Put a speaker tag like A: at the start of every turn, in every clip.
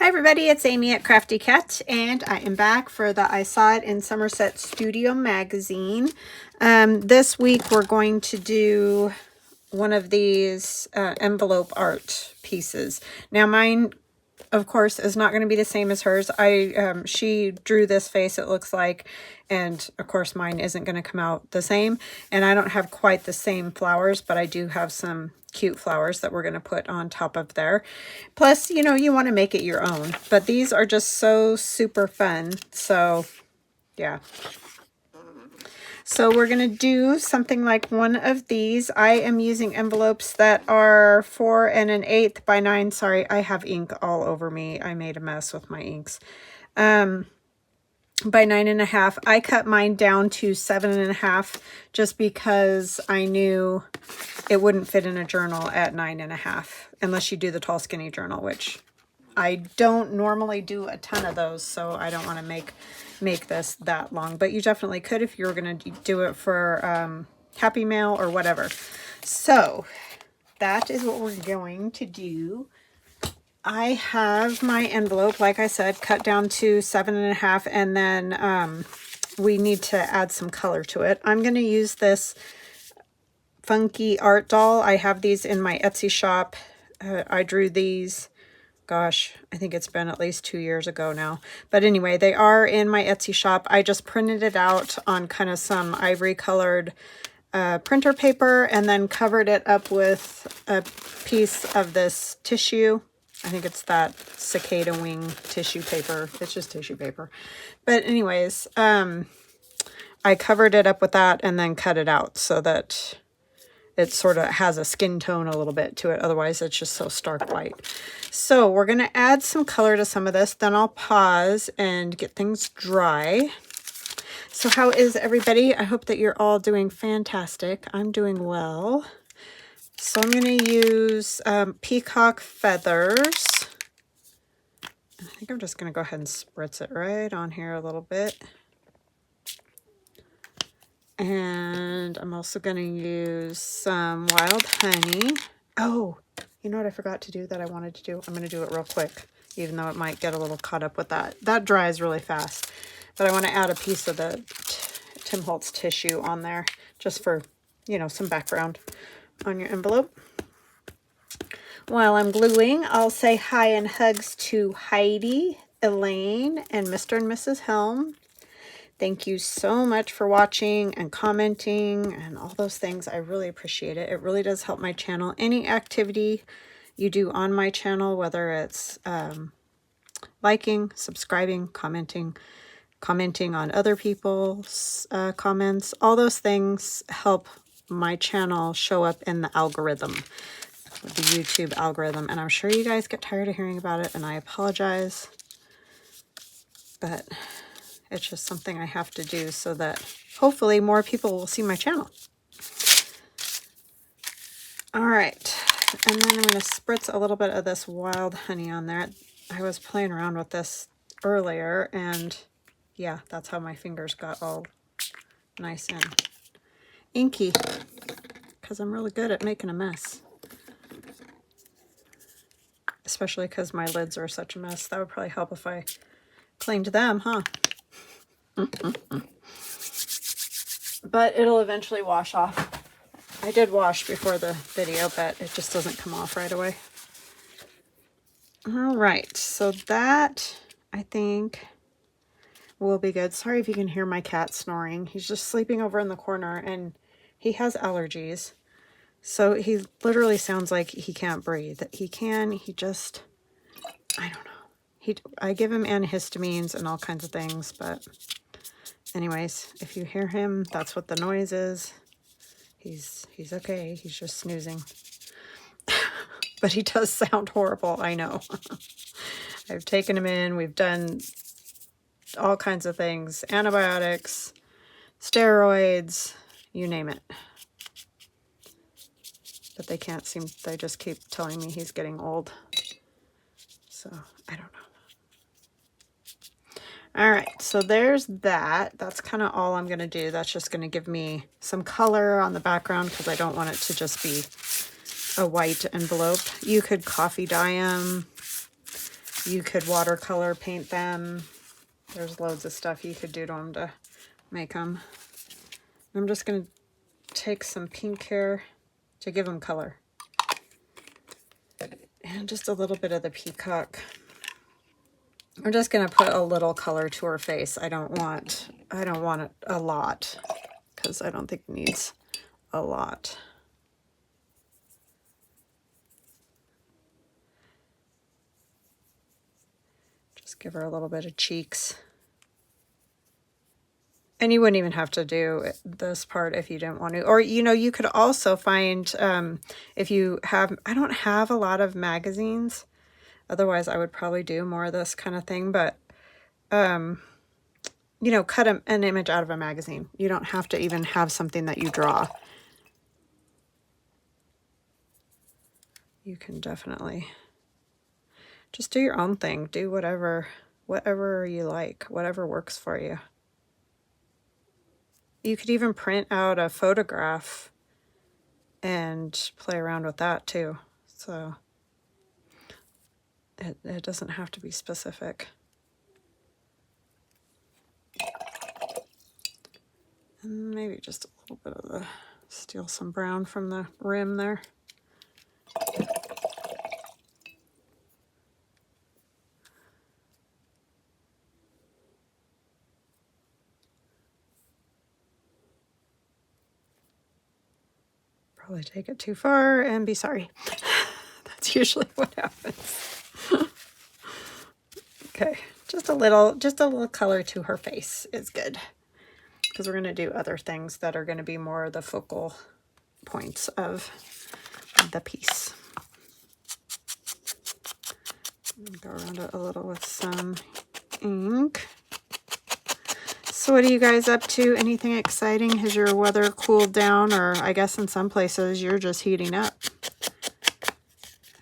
A: Hi everybody, it's Amy at Crafty Cat, and I am back for the I Saw It in Somerset Studio Magazine. This week we're going to do one of these envelope art pieces. Now mine, of course, is not going to be the same as hers. She drew this face, it looks like, and of course mine isn't going to come out the same. And I don't have quite the same flowers, but I do have some cute flowers that we're going to put on top of there. Plus, you know, you want to make it your own. But these are just so super fun. So, yeah. So we're going to do something like one of these. I am using envelopes that are 4 1/8 by 9. Sorry, I have ink all over me. I made a mess with my inks. By 9.5. I cut mine down to 7.5 just because I knew it wouldn't fit in a journal at 9.5 unless you do the tall skinny journal, which I don't normally do a ton of those, so I don't want to make this that long, but you definitely could if you were going to do it for Happy Mail or whatever. So that is what we're going to do. I have my envelope, like I said, cut down to 7.5, and then we need to add some color to it. I'm going to use this funky art doll. I have these in my Etsy shop. I drew these, gosh, I think it's been at least 2 years ago now. But anyway, they are in my Etsy shop. I just printed it out on kind of some ivory colored printer paper and then covered it up with a piece of this tissue. I think it's that cicada wing tissue paper. It's just tissue paper. But anyways, I covered it up with that and then cut it out so that it sort of has a skin tone a little bit to it. Otherwise, it's just so stark white. So we're going to add some color to some of this. Then I'll pause and get things dry. So how is everybody? I hope that you're all doing fantastic. I'm doing well. So I'm going to use peacock feathers. I think I'm just going to go ahead and spritz it right on here a little bit. And I'm also going to use some wild honey. Oh, you know what I forgot to do that I wanted to do? I'm going to do it real quick, even though it might get a little caught up with that. That dries really fast. But I want to add a piece of the Tim Holtz tissue on there, just for, you know, some background on your envelope. While I'm gluing, I'll say hi and hugs to Heidi, Elaine, and Mr. and Mrs. Helm. Thank you so much for watching and commenting and all those things. I really appreciate it. It really does help my channel. Any activity you do on my channel, whether it's liking, subscribing, commenting on other people's comments, all those things help my channel show up in the algorithm, the YouTube algorithm. And I'm sure you guys get tired of hearing about it, and I apologize, but it's just something I have to do so that hopefully more people will see my channel. All right, and then I'm going to spritz a little bit of this wild honey on there. I was playing around with this earlier, and yeah, that's how my fingers got all nice and inky, because I'm really good at making a mess. Especially because my lids are such a mess. That would probably help if I cleaned them, huh? But it'll eventually wash off. I did wash before the video, but it just doesn't come off right away. All right, so that, I think, will be good. Sorry if you can hear my cat snoring. He's just sleeping over in the corner, and he has allergies. So he literally sounds like he can't breathe. He can, he just, I don't know. I give him antihistamines and all kinds of things, but anyways, if you hear him, that's what the noise is. He's okay. He's just snoozing. But he does sound horrible, I know. I've taken him in. We've done all kinds of things. Antibiotics, steroids, you name it. But they can't seem, they just keep telling me he's getting old. So, I don't know. All right, so there's that. That's kind of all I'm going to do. That's just going to give me some color on the background because I don't want it to just be a white envelope. You could coffee dye them. You could watercolor paint them. There's loads of stuff you could do to them to make them. I'm just going to take some pink here to give them color. And just a little bit of the peacock. I'm just going to put a little color to her face. I don't want it a lot because I don't think it needs a lot. Just give her a little bit of cheeks. And you wouldn't even have to do this part if you didn't want to. Or, you know, you could also find, if you have, I don't have a lot of magazines. Otherwise, I would probably do more of this kind of thing. But, you know, cut an image out of a magazine. You don't have to even have something that you draw. You can definitely just do your own thing. Do whatever you like, whatever works for you. You could even print out a photograph and play around with that too. So it doesn't have to be specific. And maybe just a little bit of the, steal some brown from the rim there. Probably take it too far and be sorry. That's usually what happens. Okay, just a little color to her face is good, because we're going to do other things that are going to be more the focal points of the piece. Go around it a little with some ink. So what are you guys up to? Anything exciting? Has your weather cooled down? Or I guess in some places you're just heating up.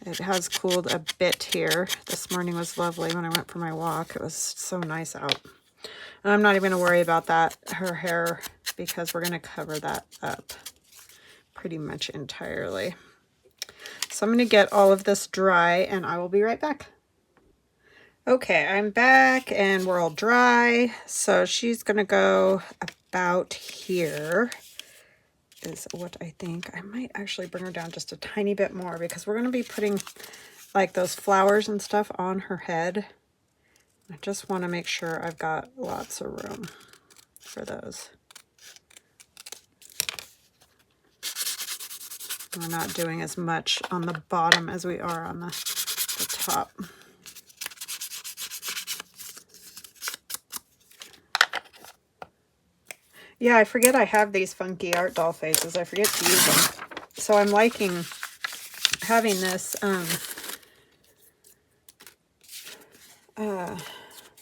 A: It has cooled a bit here. This morning was lovely when I went for my walk. It was so nice out. And I'm not even going to worry about that, her hair, because we're going to cover that up pretty much entirely. So I'm going to get all of this dry and I will be right back. Okay, I'm back and we're all dry. So she's going to go about here is what I think. I might actually bring her down just a tiny bit more because we're going to be putting like those flowers and stuff on her head. I just want to make sure I've got lots of room for those. We're not doing as much on the bottom as we are on the top. Yeah, I forget I have these funky art doll faces. I forget to use them. So I'm liking having this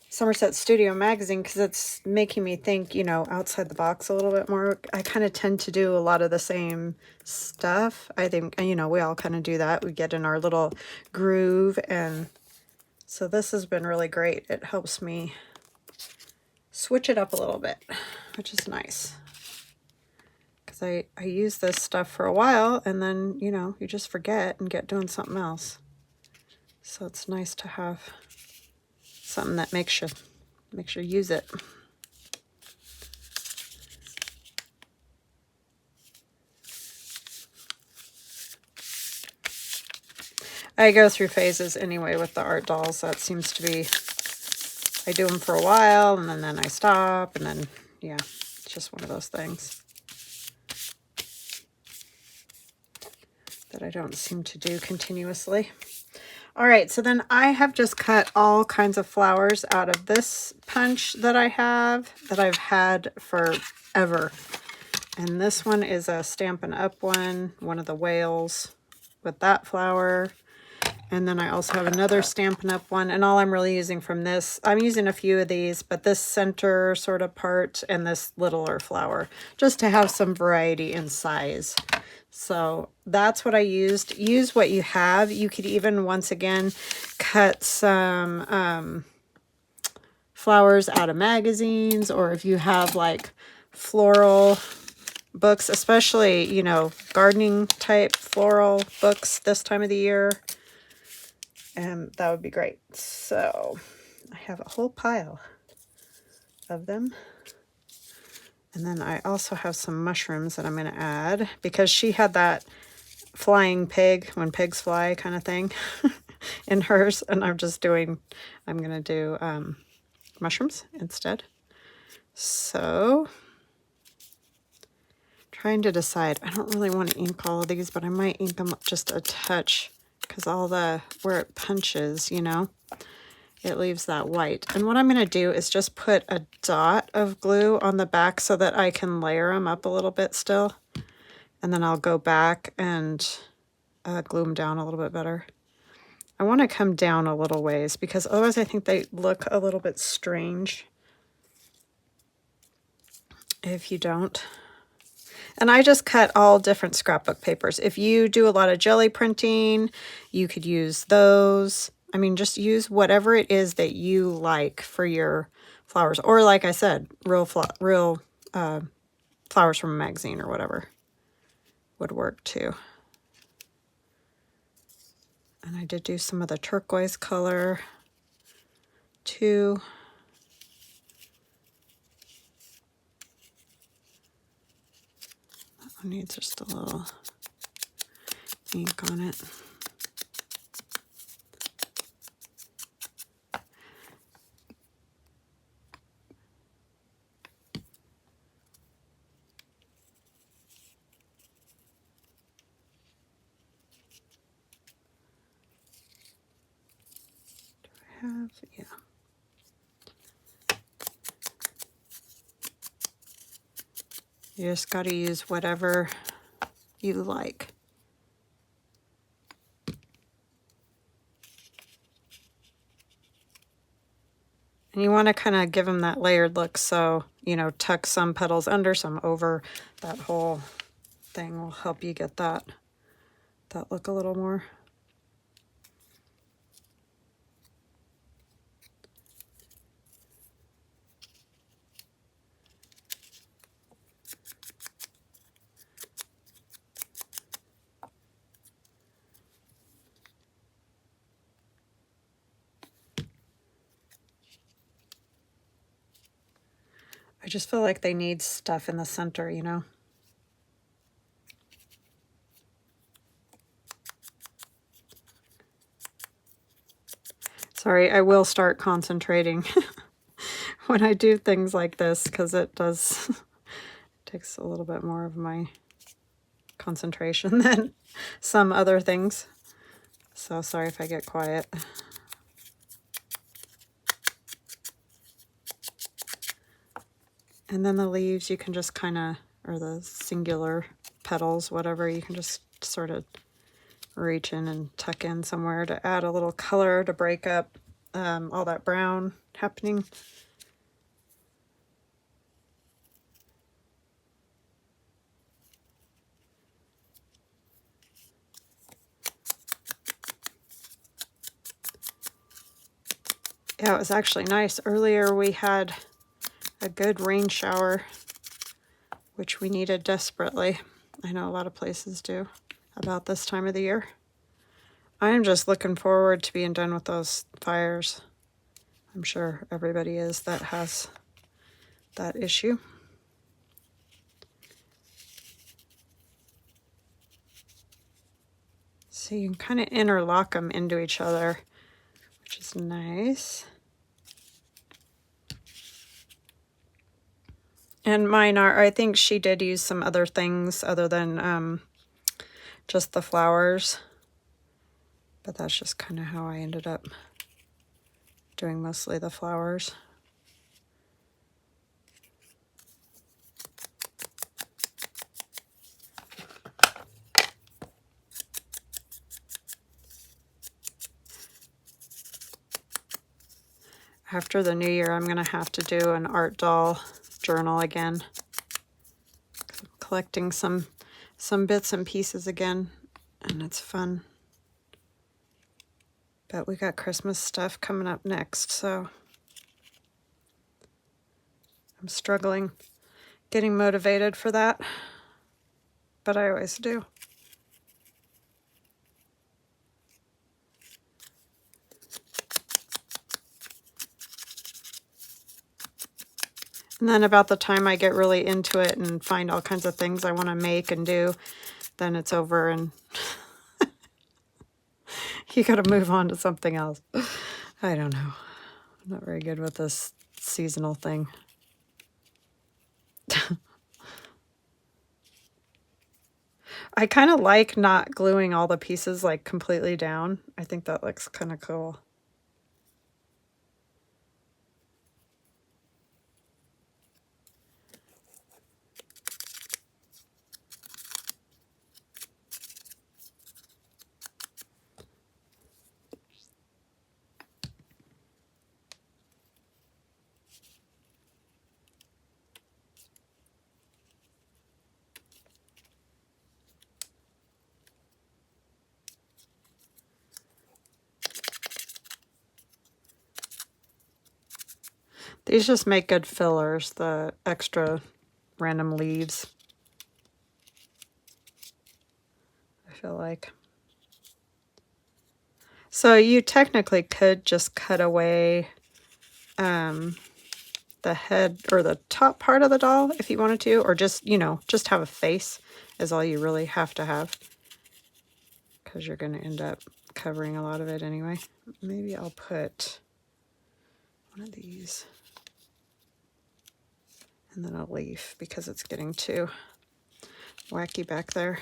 A: Somerset Studio Magazine because it's making me think, you know, outside the box a little bit more. I kind of tend to do a lot of the same stuff. I think, you know, we all kind of do that. We get in our little groove, and so this has been really great. It helps me switch it up a little bit, which is nice. Because I use this stuff for a while, and then, you know, you just forget and get doing something else. So it's nice to have something that makes you use it. I go through phases anyway with the art dolls. That seems to be, I do them for a while and then I stop, and then, yeah, it's just one of those things that I don't seem to do continuously. All right, so then I have just cut all kinds of flowers out of this punch that I have, that I've had forever. And this one is a Stampin' Up! one of the whales with that flower. And then I also have another Stampin' Up! One, and all I'm really using from this, I'm using a few of these, but this center sort of part and this littler flower, just to have some variety in size. So that's what I used. Use what you have. You could even, once again, cut some flowers out of magazines, or if you have like floral books, especially, you know, gardening type floral books this time of the year. and that would be great. So I have a whole pile of them. And then I also have some mushrooms that I'm going to add because she had that flying pig, when pigs fly kind of thing in hers. And I'm going to do mushrooms instead. So trying to decide. I don't really want to ink all of these, but I might ink them just a touch because where it punches, you know, it leaves that white. And what I'm going to do is just put a dot of glue on the back so that I can layer them up a little bit still. And then I'll go back and glue them down a little bit better. I want to come down a little ways because otherwise I think they look a little bit strange if you don't. And I just cut all different scrapbook papers. If you do a lot of jelly printing, you could use those. I mean, just use whatever it is that you like for your flowers. Or like I said, real flowers from a magazine or whatever would work too. And I did do some of the turquoise color too. That one needs just a little ink on it. Yeah. You just got to use whatever you like. And you want to kind of give them that layered look, so, you know, tuck some petals under, some over. That whole thing will help you get that look a little more. I just feel like they need stuff in the center, you know? Sorry, I will start concentrating when I do things like this because it takes a little bit more of my concentration than some other things. So sorry if I get quiet. And then the leaves, you can just kind of, or the singular petals, whatever, you can just sort of reach in and tuck in somewhere to add a little color to break up all that brown happening. Yeah, it was actually nice. Earlier we had a good rain shower, which we needed desperately. I know a lot of places do about this time of the year. I'm just looking forward to being done with those fires. I'm sure everybody is that has that issue. So you can kind of interlock them into each other, which is nice. And mine are, I think she did use some other things other than just the flowers. But that's just kind of how I ended up doing mostly the flowers. After the new year, I'm going to have to do an art doll journal again. I'm collecting some bits and pieces again, and it's fun. But we got Christmas stuff coming up next, so I'm struggling getting motivated for that, but I always do. And then about the time I get really into it and find all kinds of things I want to make and do, then it's over and you got to move on to something else. I don't know. I'm not very good with this seasonal thing. I kind of like not gluing all the pieces like completely down. I think that looks kind of cool. These just make good fillers, the extra random leaves, I feel like. So you technically could just cut away the head or the top part of the doll if you wanted to, or just, you know, just have a face is all you really have to have, because you're going to end up covering a lot of it anyway. Maybe I'll put one of these and then a leaf because it's getting too wacky back there.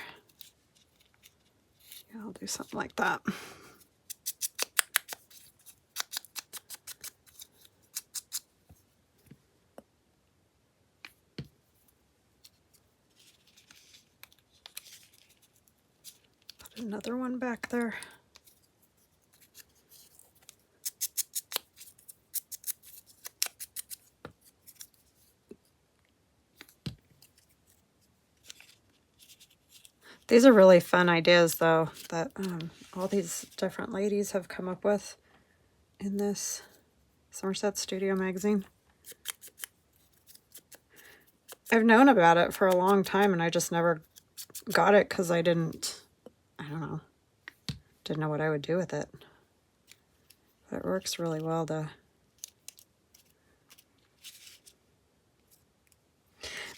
A: Yeah, I'll do something like that. Put another one back there. These are really fun ideas, though, that all these different ladies have come up with in this Somerset Studio Magazine. I've known about it for a long time, and I just never got it because I don't know, didn't know what I would do with it. But it works really well to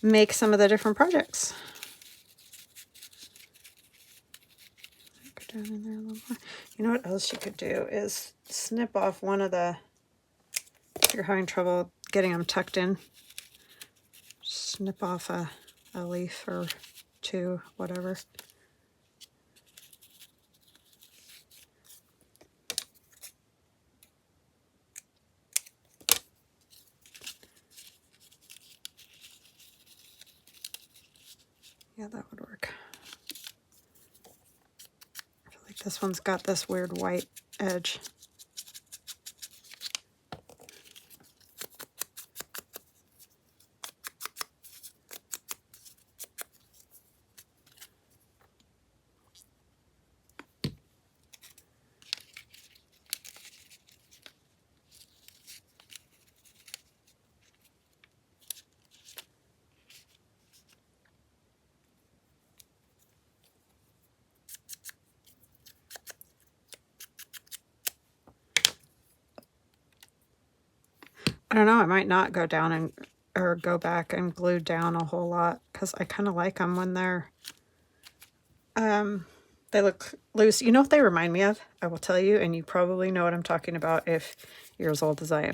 A: make some of the different projects. Go down in there a little more. You know what else you could do is snip off one of the, if you're having trouble getting them tucked in, snip off a leaf or two, whatever. Yeah, that would work. I feel like this one's got this weird white edge. I don't know, I might not go down and or go back and glue down a whole lot because I kind of like them when they look loose. You know what they remind me of? I will tell you, and you probably know what I'm talking about if you're as old as I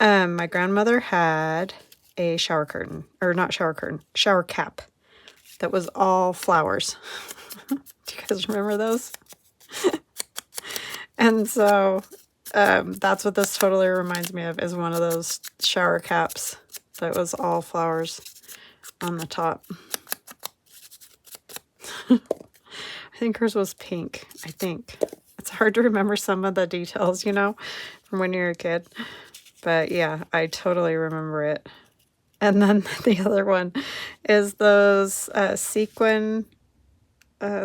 A: am. My grandmother had a shower curtain, or not shower curtain, shower cap that was all flowers. Do you guys remember those? And so that's what this totally reminds me of, is one of those shower caps that was all flowers on the top. I think hers was pink, I think. It's hard to remember some of the details, you know, from when you're a kid. But yeah, I totally remember it. And then the other one is those sequin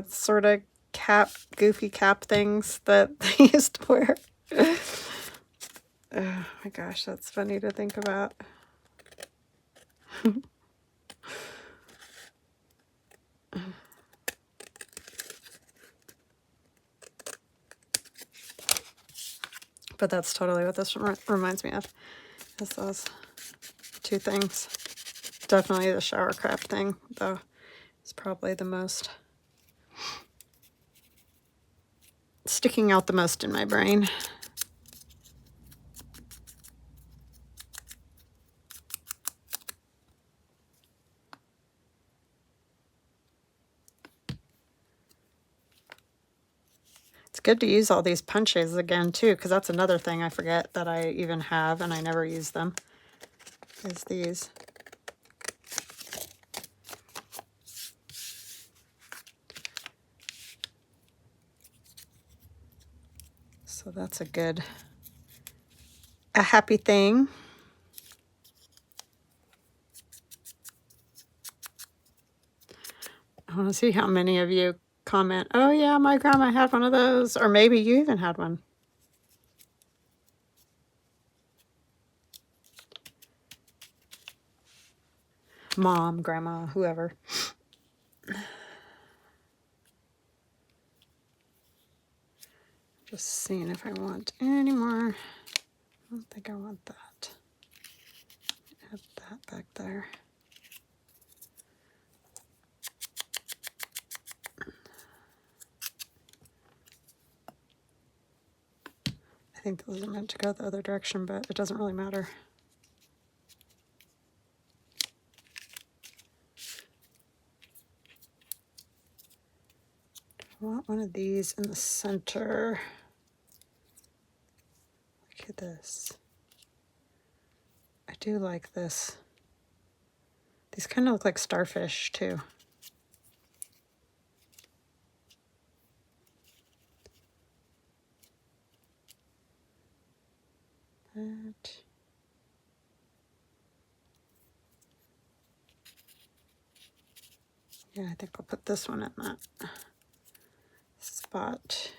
A: sort of cap, goofy cap things that they used to wear. Oh my gosh, that's funny to think about. But that's totally what this reminds me of, is those two things. Definitely the shower craft thing, though, is probably the most sticking out the most in my brain. It's good to use all these punches again, too, because that's another thing I forget that I even have, and I never use them, is these. So that's a happy thing. I want to see how many of you comment, oh yeah, my grandma had one of those, or maybe you even had one. Mom, grandma, whoever. Just seeing if I want any more. I don't think I want that. Add that back there. I think those are meant to go the other direction, but it doesn't really matter. I want one of these in the center. Look at this. I do like this. These kind of look like starfish too. That. Yeah, I think I'll put this one in that spot.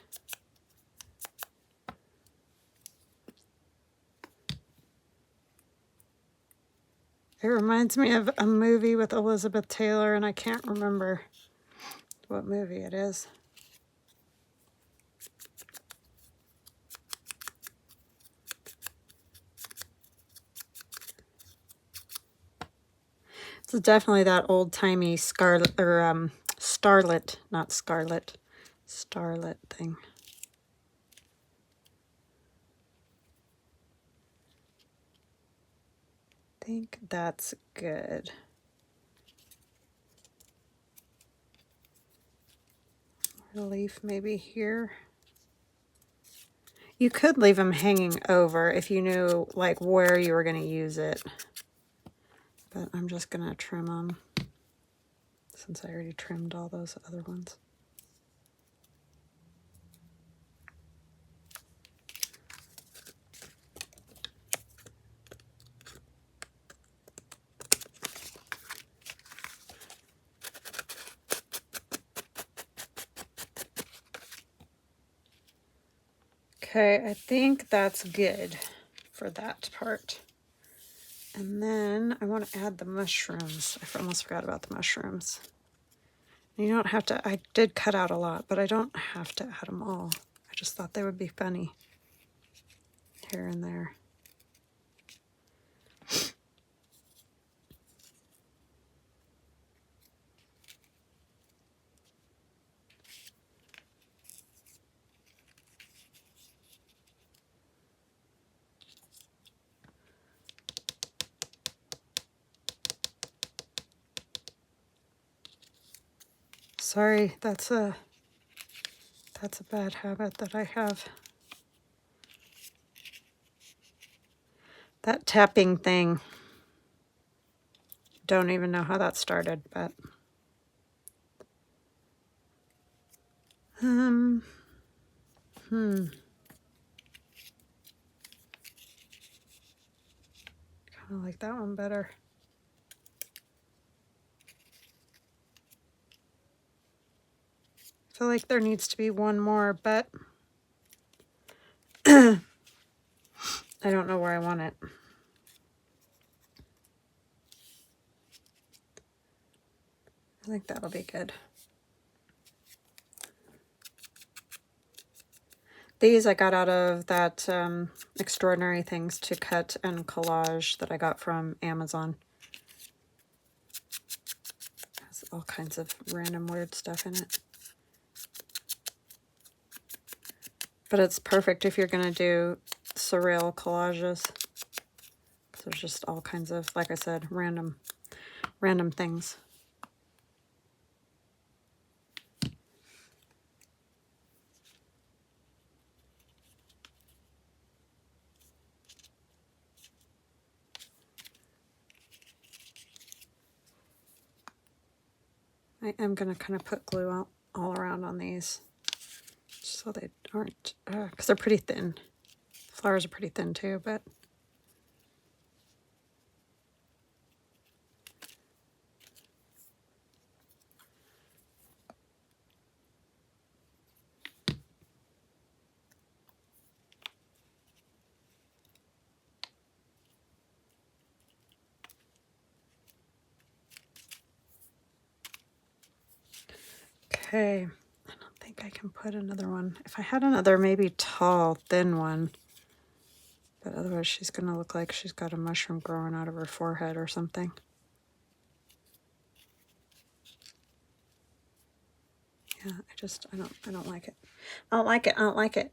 A: It reminds me of a movie with Elizabeth Taylor, and I can't remember what movie it is. It's definitely that old-timey scarlet or starlet, not scarlet, starlet thing. I think that's good. More leaf maybe here. You could leave them hanging over if you knew like where you were going to use it. But I'm just going to trim them since I already trimmed all those other ones. Okay, I think that's good for that part. And then I want to add the mushrooms. I almost forgot about the mushrooms. You don't have to, I did cut out a lot, but I don't have to add them all. I just thought they would be funny here and there. Sorry, that's a bad habit that I have. That tapping thing. Don't even know how that started, but kind of like that one better. I feel like there needs to be one more, but I don't know where I want it. I think that'll be good. These I got out of that Extraordinary Things to Cut and Collage that I got from Amazon. It has all kinds of random weird stuff in it. But it's perfect if you're going to do surreal collages. There's just all kinds of, like I said, random things. I am going to kind of put glue out all around on these so they aren't, because they're pretty thin. Flowers are pretty thin too, but okay. I don't think I can put another one. If I had another maybe tall, thin one, but otherwise she's going to look like she's got a mushroom growing out of her forehead or something. Yeah, I don't like it. I don't like it. I don't like it.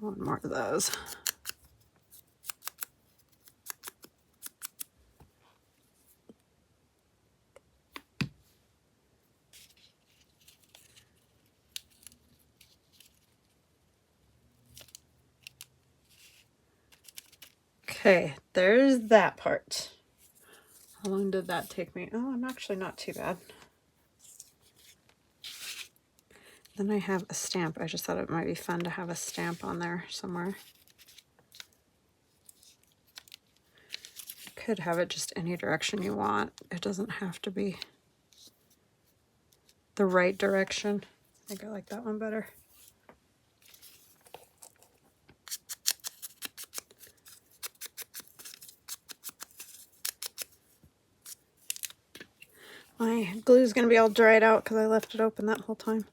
A: One more of those. Okay, there's that part. How long did that take me? Oh, I'm actually not too bad. Then I have a stamp. I just thought it might be fun to have a stamp on there somewhere. You could have it just any direction you want. It doesn't have to be the right direction. I think I like that one better. My glue's going to be all dried out because I left it open that whole time.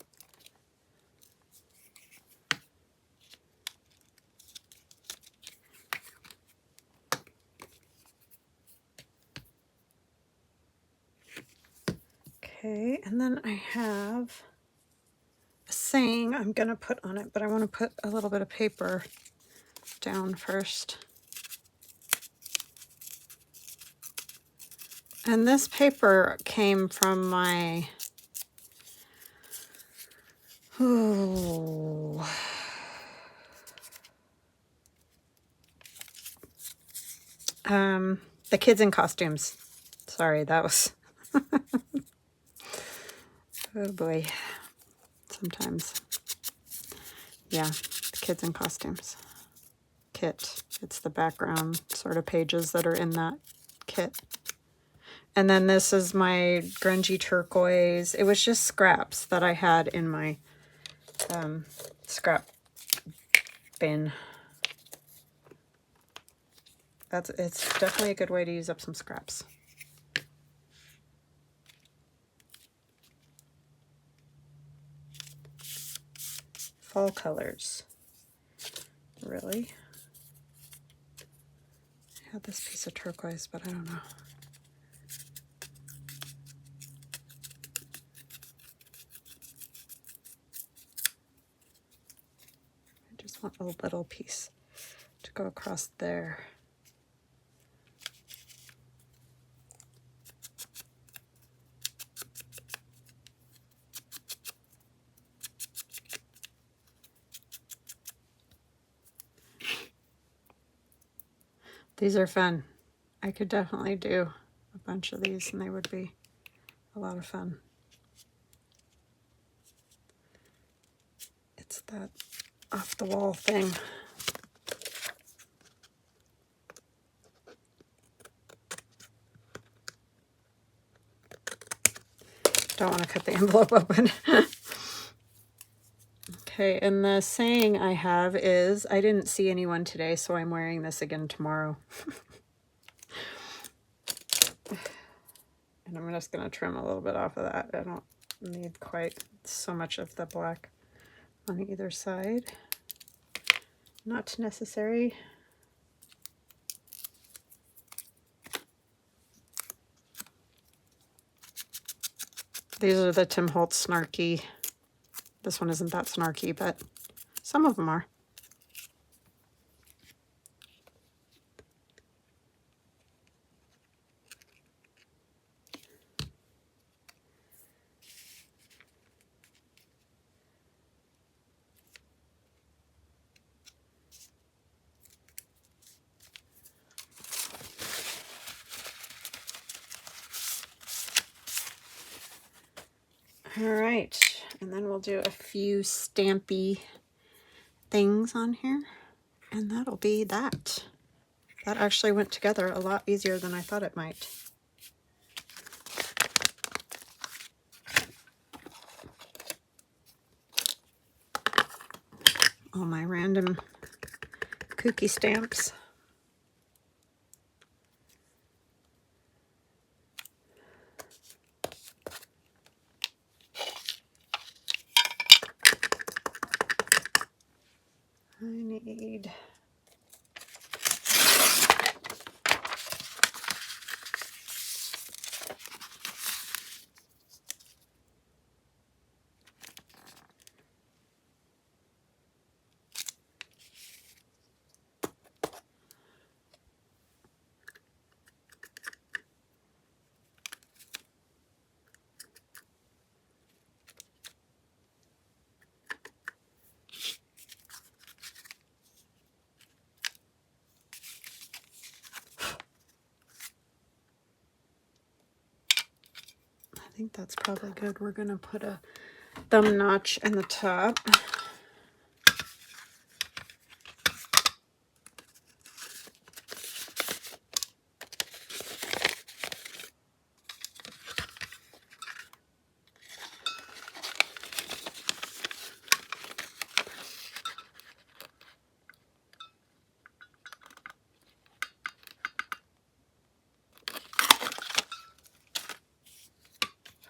A: Okay, and then I have a saying I'm going to put on it, but I want to put a little bit of paper down first. And this paper came from my, the Kids in Costumes. Sorry, that was, oh boy, sometimes. Yeah, the Kids in Costumes kit. It's the background sort of pages that are in that kit. And then this is my grungy turquoise. It was just scraps that I had in my scrap bin. It's definitely a good way to use up some scraps. Fall colors. Really? I had this piece of turquoise, but I don't know. I just want a little piece to go across there. These are fun. I could definitely do a bunch of these and they would be a lot of fun. It's that off the wall thing. Don't want to cut the envelope open. Okay, and the saying I have is, I didn't see anyone today, so I'm wearing this again tomorrow. And I'm just going to trim a little bit off of that. I don't need quite so much of the black on either side. Not necessary. These are the Tim Holtz snarky. This one isn't that snarky, but some of them are. All right, and then we'll do a few stampy things on here, and that'll be that. That actually went together a lot easier than I thought it might. All my random kooky stamps. I need I think that's probably good. We're gonna put a thumb notch in the top.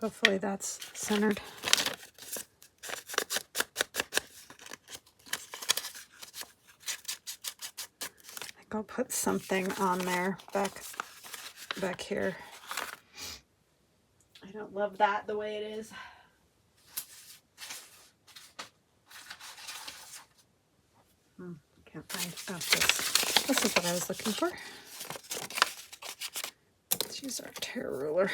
A: Hopefully that's centered. I think I'll put something on there back here. I don't love that the way it is. Can't find this. This is what I was looking for. Let's use our tear ruler.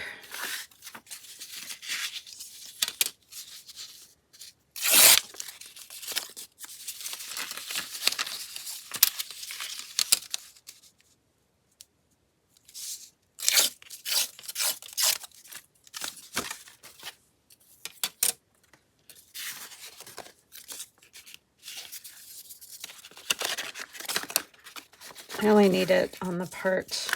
A: I only need it on the part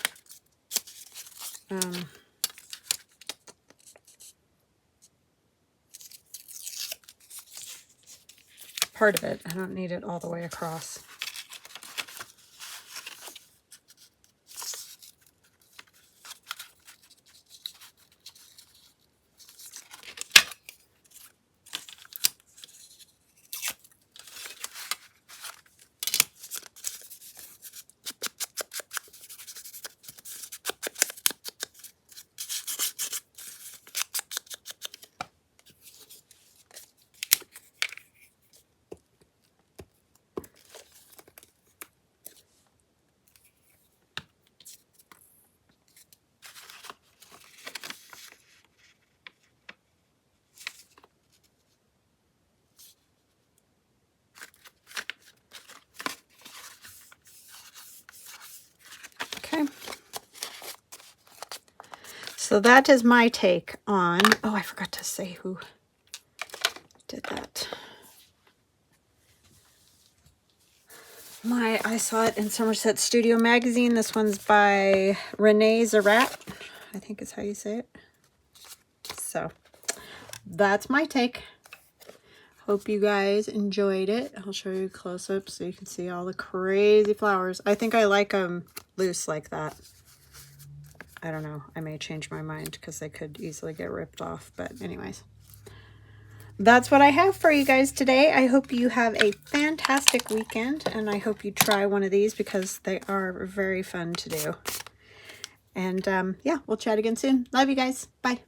A: part of it. I don't need it all the way across. So that is my take on, oh, I forgot to say who did that. I saw it in Somerset Studio Magazine. This one's by Renee Zarate, I think is how you say it. So that's my take. Hope you guys enjoyed it. I'll show you a close-up so you can see all the crazy flowers. I think I like them loose like that. I don't know. I may change my mind because they could easily get ripped off. But anyways, that's what I have for you guys today. I hope you have a fantastic weekend, and I hope you try one of these because they are very fun to do. And yeah, we'll chat again soon. Love you guys. Bye.